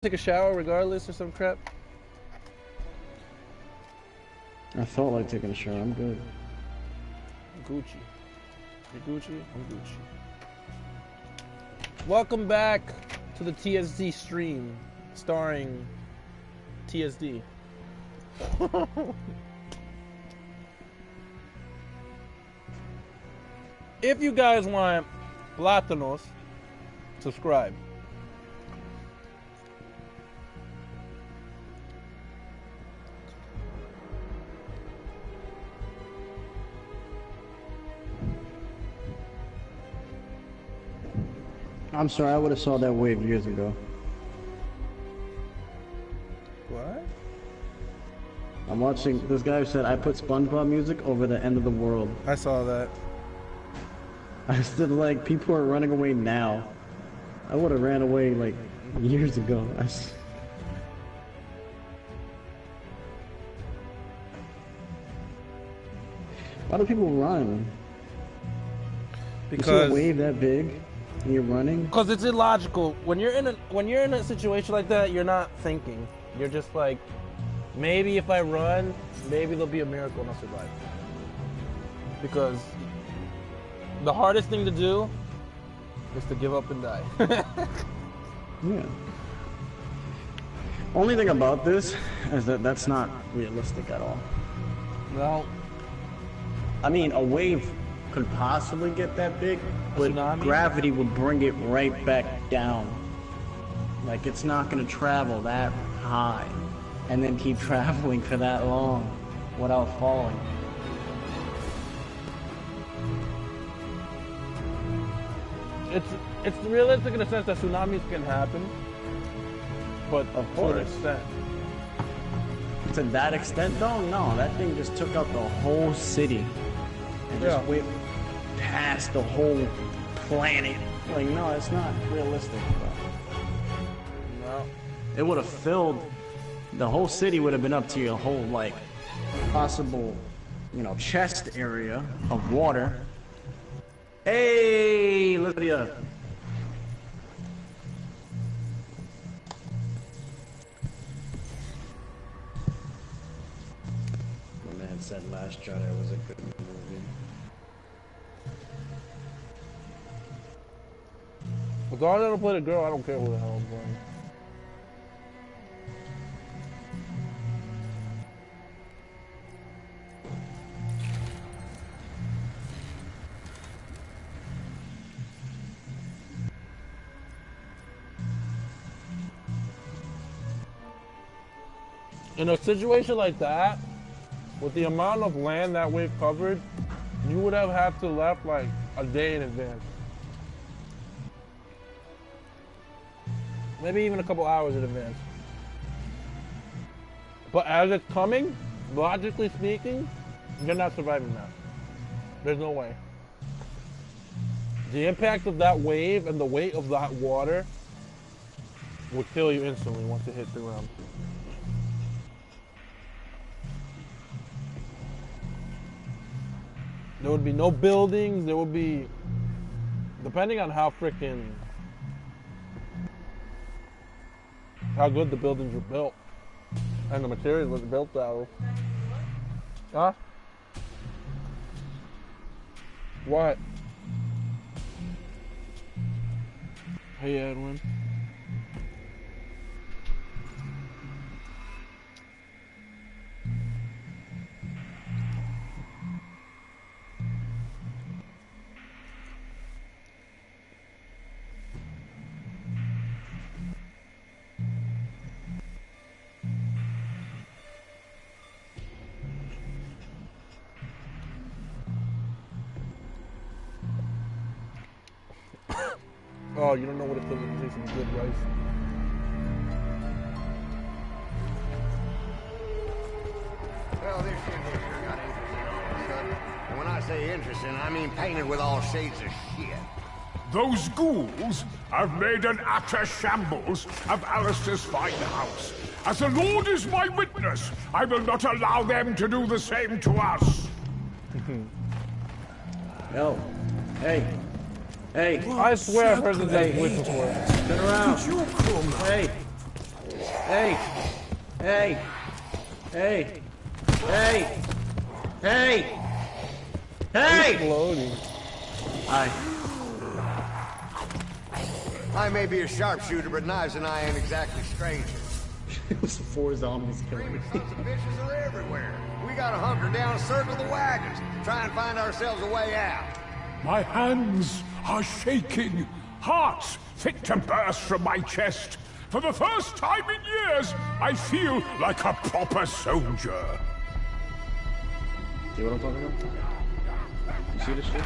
take a shower regardless or some crap? I felt like taking a shower. I'm good. Gucci. You Gucci? I'm Gucci. Welcome back to the TSD stream, starring TSD. If you guys want Platanos, subscribe. I'm sorry, I would have saw that wave years ago. What? I'm watching this guy who said I put SpongeBob music over the end of the world. I saw that. I stood like, people are running away now. I would have ran away like years ago. Why do people run? Because you see a wave that big and you're running? Because it's illogical. When you're in a situation like that, you're not thinking. You're just like, maybe if I run, maybe there'll be a miracle and I'll survive. Because the hardest thing to do is to give up and die. Yeah. Only thing about this is that that's not realistic at all. No. I mean, a wave could possibly get that big, but gravity would bring it right back down. Like, it's not going to travel that high and then keep traveling for that long without falling. It's realistic in the sense that tsunamis can happen, but of to an extent. To that extent, though, no, that thing just took out the whole city and just went past the whole planet. Like, no, it's not realistic, bro. No. It would have filled, the whole city would have been up to your whole, like, possible, you know, chest area of water. Hey, Lydia. My man said Last Jedi was a good movie. As long as I don't play the girl, I don't care who the hell I'm playing. In a situation like that, with the amount of land that wave covered, you would have had to left like a day in advance. Maybe even a couple hours in advance. But as it's coming, logically speaking, you're not surviving that. There's no way. The impact of that wave and the weight of that water would kill you instantly once it hit the ground. There would be no buildings, there would be, depending on how good the buildings were built and the materials was built out of. Huh? What? Hey, Edwin. Oh, you don't know what it feels like to take some good rice. Well, this shit here sure got interesting all of a sudden. And when I say interesting, I mean painted with all shades of shit. Those ghouls have made an utter shambles of Alistair's fine house. As the Lord is my witness, I will not allow them to do the same to us. Yo, hey, Hey. I swear I've heard this voice before. Turn around. Did you come? Hey. Hey! Hey! Hey! Hey! Hey! Hey! Exploding. I may be a sharpshooter, but knives and I ain't exactly strangers. It was 4 zombies killing me. Sons of bitches are everywhere. We gotta hunker down, circle the wagons, try and find ourselves a way out. My hands are shaking. Hearts fit to burst from my chest. For the first time in years, I feel like a proper soldier. See what I'm talking about? You see this shit?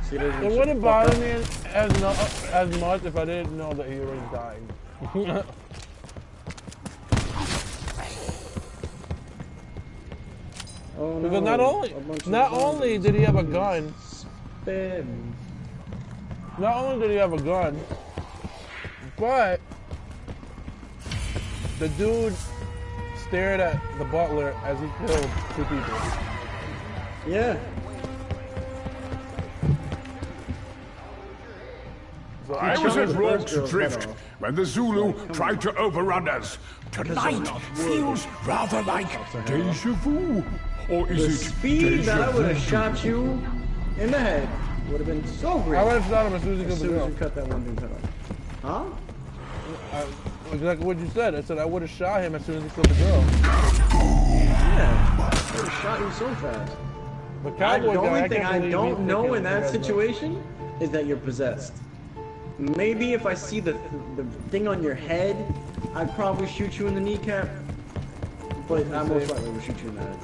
See this It shit? wouldn't bother me as much if I didn't know that he was dying. Oh, Because no. not only did he have a gun, Spin. not only did he have a gun, but the dude stared at the butler as he killed 2 people. Yeah. So I was at the Rogue's first girl's Drift head off. when the Zulu tried to overrun us. Tonight feels rather like deja vu. Or The is it speed that I deja would have vu? shot you in the head would have been so great. I would have shot him as soon as he as killed the soon as girl. you cut that one dude's head off. Huh? Exactly what you said. I said I would have shot him as soon as he killed the girl. Yeah. I would have shot you so fast. The cowboy The guy, only I thing can't I believe don't he's know thinking in that he has no- situation is that you're possessed. Maybe if I see the thing on your head, I'd probably shoot you in the kneecap. But I most likely would shoot you in the head.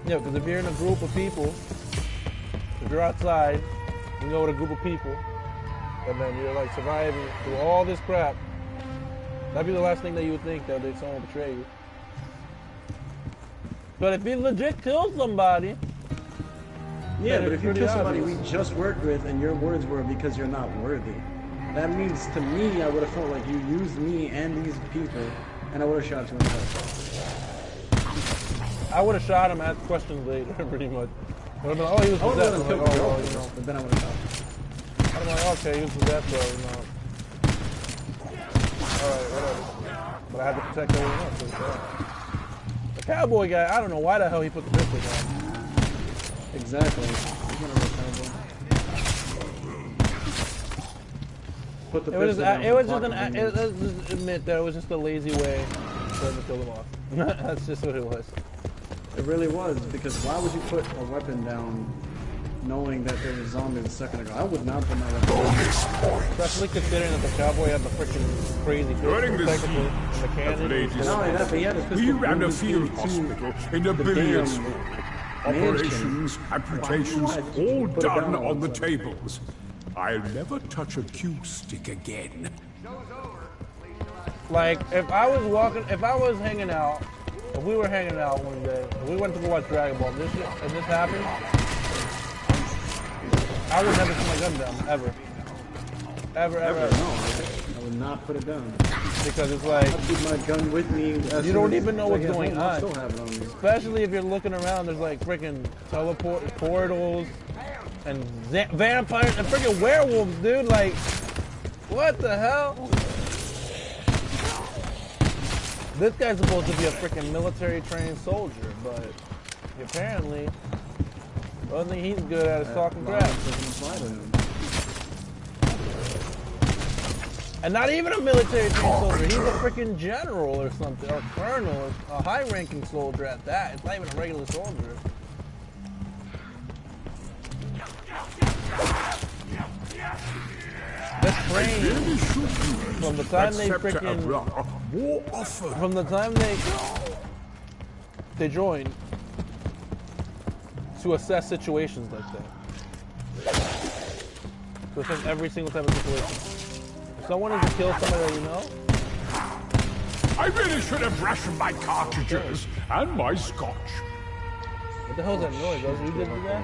Yeah, because if you're in a group of people, if you're outside, you go with a group of people, and then you're like surviving through all this crap, that'd be the last thing that you would think, that someone will betray you. But if you legit kill somebody, Yeah, then but it's if you pretty kill somebody obvious. we just worked with and your words were because you're not worthy, that means to me I would have felt like you used me and these people, and I would have shot you in the head. I would have shot him, asked questions later, pretty much. I would have been, oh, he was I would have possessed. let I'm him like, kill oh, the well, you girl, know. but then I would have shot. I'm like, okay, he was possessed, so, you know. Alright, whatever. But I had to protect everyone else. So it's all right. The cowboy guy, I don't know why the hell he put the pistol down. Exactly. He's not a real cowboy. Put the It was pistol just, down it was for just an, fucking let's just admit that it was just a lazy way for him to kill them off. That's just what it was. It really was, because why would you put a weapon down knowing that there was zombies a second ago? I would not put my weapon down. Especially considering that the cowboy had the freaking crazy During pistol, this technically, siege and the of cannon. Ladies' Not only that, but he had his pistol We ran a glued field into hospital in a the billiards damn hall. mansion. Operations, amputations, Why would you all put it done down on the outside? tables. I'll never touch a cue stick again. Like, if I was hanging out, if we were hanging out one day, if we went to go watch Dragon Ball, and this happened, I would never put my gun down, ever. Ever. No, I would not put it down. Because it's like, I'll keep my gun with me. you don't even know what's going I on. still have it on me. Especially if you're looking around, there's like freaking portals and vampires and freaking werewolves, dude. Like, what the hell? This guy's supposed to be a freaking military trained soldier, but apparently, the only thing he's good at is talking crap. And not even a military trained soldier. He's a freaking general or something, or colonel, or a high ranking soldier at that. It's not even a regular soldier. They're trained from the time they freaking, More often. from the time they join to assess situations like that. To assess every single type of situation. If someone is to kill somebody that you know, I really should have rationed my cartridges and my scotch. what the hell is that noise? Those you did do that?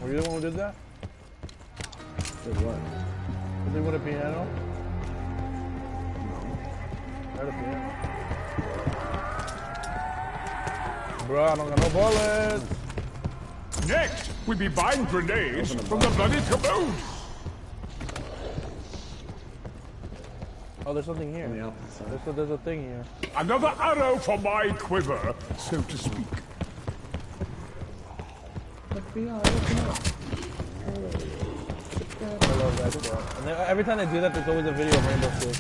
Were you the one who did that? Did what? Was it with a piano? I heard a piano. Bro, I don't got no bullets. Next, we'll be buying grenades from the bloody commode. Oh, there's something here. There's a thing here. Another arrow for my quiver, so to speak. I love that stuff. And every time they do that, there's always a video of Rainbow Six.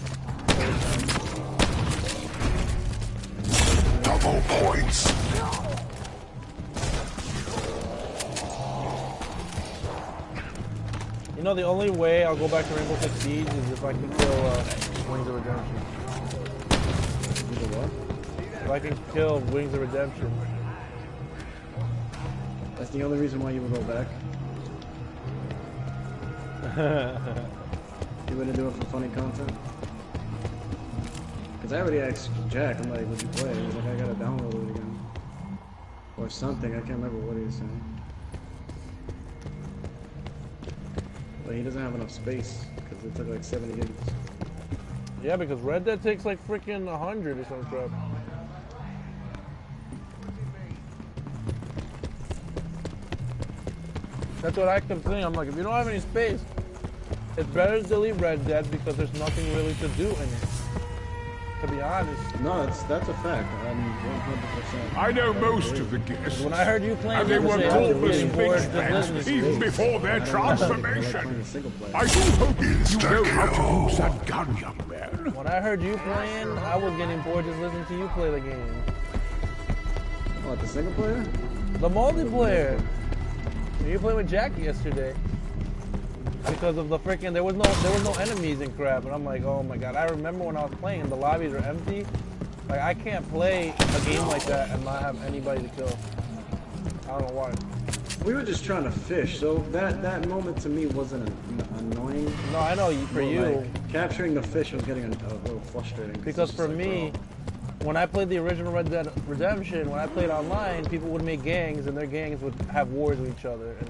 Double points. You know, the only way I'll go back to Rainbow Six Siege is if I can kill Wings of Redemption. If I can kill Wings of Redemption. That's the only reason why you would go back. You wouldn't do it for funny content? Because I already asked Jack, I'm like, would you play? He's like, I gotta download it again. Or something, I can't remember what he was saying. But he doesn't have enough space, because it took like 70 gigs. Yeah, because Red Dead takes like freaking 100 or some crap. That's what I kept saying. I'm like, if you don't have any space, it's better to delete Red Dead because there's nothing really to do in it. To be honest. No, that's a fact. I'm 100%. I know most of the guests. When I heard you playing, and they were thoughtless big fans even before their I transformation. I do hope you know how to use that gun, young man. When I heard you playing, I was getting bored just listening to you play the game. What, the single player? The multiplayer. You played with Jack yesterday. Because of the freaking, there was no enemies and crap, and I'm like, oh my god. I remember when I was playing, the lobbies are empty. Like, I can't play a game like that and not have anybody to kill. I don't know why. We were just trying to fish, so that moment to me wasn't annoying. No, I know, for you. Like, capturing the fish was getting a little frustrating. Because for me, when I played the original Red Dead Redemption, when I played online, people would make gangs, and their gangs would have wars with each other. And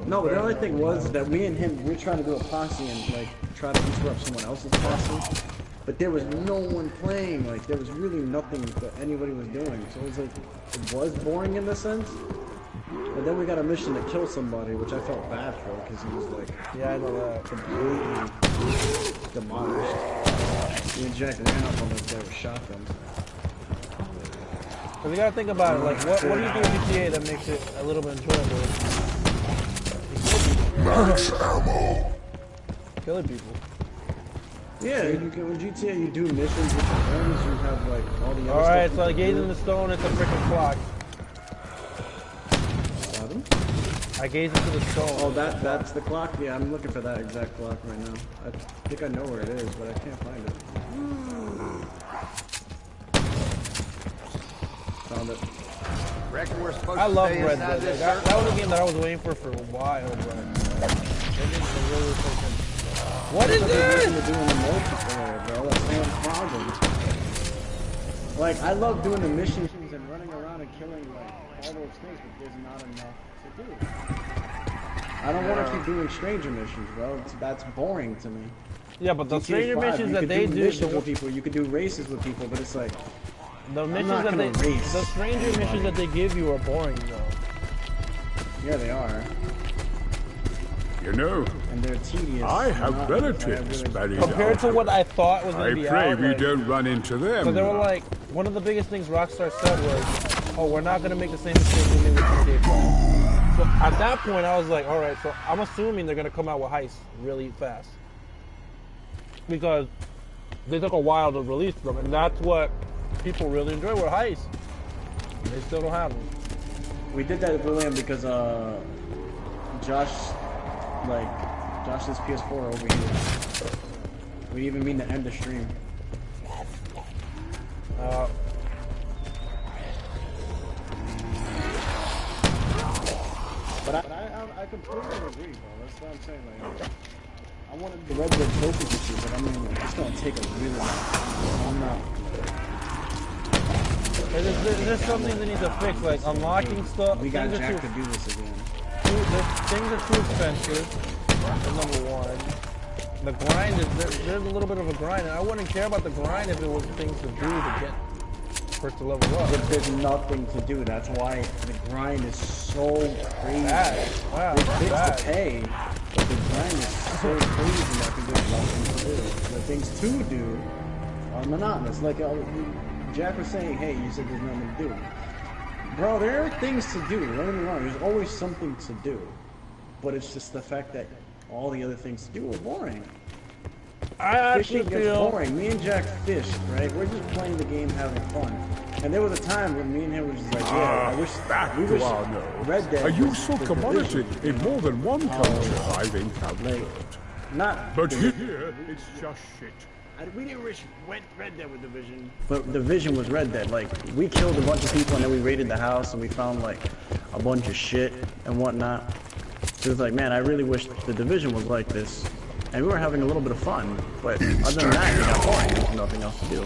no, but the only thing was that me and him, we were trying to do a posse and like try to interrupt someone else's posse. But there was no one playing, like there was really nothing that anybody was doing. So it was like, it was boring in the sense. But then we got a mission to kill somebody, which I felt bad for because he was like, yeah, I know that. Completely demolished. Me and Jack ran up on this guy with shotguns. Cause you gotta think about it, like what do you do with GTA that makes it a little bit enjoyable? Max ammo. Killing people. Yeah, you can, with GTA you do missions with your friends, you have like all the other stuff. Alright, so I gaze in the stone, it's a freaking clock. Pardon? I gaze into the stone. Oh, that's the clock? Yeah, I'm looking for that exact clock right now. I think I know where it is, but I can't find it. Found it. Reckon we're supposed I to love stay Red inside Dead. this That was a game that I was waiting for a while, bro. What is this? Doing the multiplayer, bro. That's no problem. Like, I love doing the missions and running around and killing like all those things, but there's not enough to do. I don't want to keep doing stranger missions, bro. That's boring to me. Yeah, but the GTA stranger 5, missions that they do, missions with people, you could do races with people, but it's like the missions that the stranger missions that they give you are boring, though. Yeah, they are. You know, and they're tedious. I have relatives buried compared to what I thought was going to be out. I pray we don't run into them. But they were like, one of the biggest things Rockstar said was, oh, we're not going to make the same mistake we made with GTA 5. So at that point, I was like, all right, so I'm assuming they're going to come out with heists really fast. Because they took a while to release them, and that's what people really enjoy were heists. They still don't have them. We did that at William because Josh's PS4 overheated. We didn't even mean to end the stream. But I completely agree, bro. That's what I'm saying. Like, I wanted the Red Dead trophy to see, but I mean, it's gonna take a really long time. I'm not. There's something they need to fix, like unlocking stuff. We got Jack to do this again. Things are too expensive. That's number one. The grind is there's a little bit of a grind, and I wouldn't care about the grind if it was things to do to get for it to level up. But there's nothing to do. That's why the grind is so crazy. Wow, There's things to pay, but the grind is so crazy that there's nothing to do. The things to do are monotonous. Like Jack was saying, hey, you said there's nothing to do. Bro, there are things to do. Don't get me wrong. There's always something to do. But it's just the fact that all the other things to do are boring. Fishing gets boring. Me and Jack fished, right? We're just playing the game, having fun. And there was a time when me and him were just like, yeah, I wish we wish Red Dead. A useful commodity in more than one culture I've encountered. But here, it's just shit. We didn't wish Red Dead with Division. But Division was Red Dead. Like, we killed a bunch of people and then we raided the house and we found like a bunch of shit and whatnot. So it was like, man, I really wish the Division was like this. And we were having a little bit of fun, but other than that, it got boring. There was nothing else to do.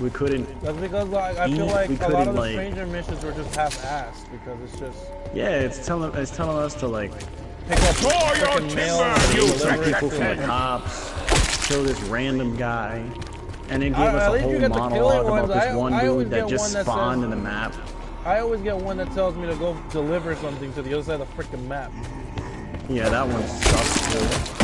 We couldn't. That's because like I feel like a lot of the stranger missions were just half-assed because it's just. Yeah, it's telling us to like pick up freaking mail, protect people from the cops, kill this random guy, and then give us a whole monologue about this one dude that just spawned in the map. I always get one that tells me to go deliver something to the other side of the freaking map. Yeah, that one sucks too.